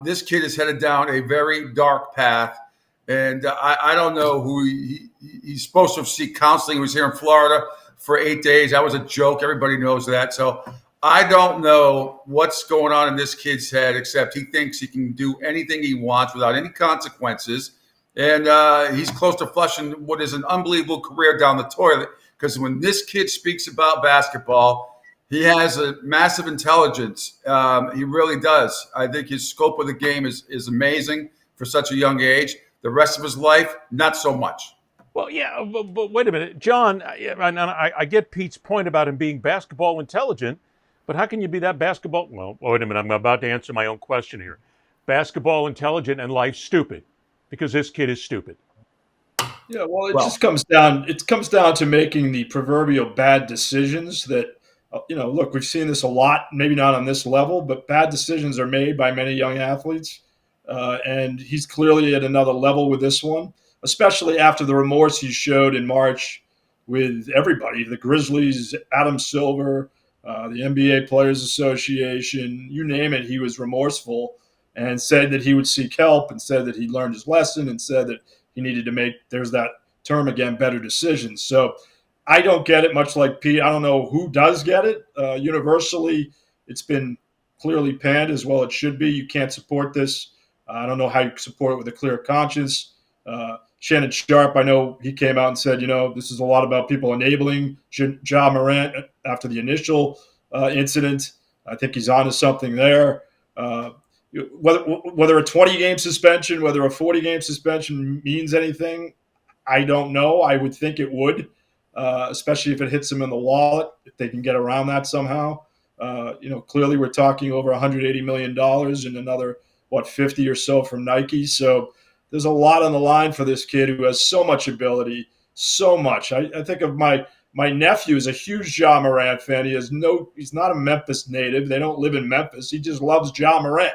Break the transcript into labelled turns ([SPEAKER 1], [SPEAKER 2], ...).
[SPEAKER 1] This kid is headed down a very dark path, and I don't know who he's supposed to seek counseling. He was here in Florida for 8 days. That was a joke. Everybody knows that. So I don't know what's going on in this kid's head, except he thinks he can do anything he wants without any consequences. And he's close to flushing what is an unbelievable career down the toilet. Because when this kid speaks about basketball, he has a massive intelligence. He really does. I think his scope of the game is amazing for such a young age. The rest of his life, not so much.
[SPEAKER 2] Well, yeah, but wait a minute, John. I get Pete's point about him being basketball intelligent, but how can you be that basketball? Well, wait a minute. I'm about to answer my own question here. Basketball intelligent and life stupid, because this kid is stupid.
[SPEAKER 3] Yeah, well, it just
[SPEAKER 1] Well,
[SPEAKER 3] comes down. It comes down to making the proverbial bad decisions. That look, we've seen this a lot. Maybe not on this level, but bad decisions are made by many young athletes, and he's clearly at another level with this one. Especially after the remorse he showed in March with everybody, the Grizzlies, Adam Silver, the NBA Players Association, you name it. He was remorseful and said that he would seek help, and said that he learned his lesson, and said that he needed to make, there's that term again, better decisions. So I don't get it, much like Pete. I don't know who does get it. Universally, it's been clearly panned as well. It should be. You can't support this. I don't know how you support it with a clear conscience. Shannon Sharp, I know he came out and said, this is a lot about people enabling Ja Morant after the initial incident. I think he's onto something there. Whether a 20-game suspension, whether a 40-game suspension means anything, I don't know. I would think it would, especially if it hits them in the wallet, if they can get around that somehow. Clearly we're talking over $180 million and another, 50 or so from Nike. So there's a lot on the line for this kid who has so much ability, so much. I think of my nephew is a huge Ja Morant fan. He's not a Memphis native. They don't live in Memphis. He just loves Ja Morant.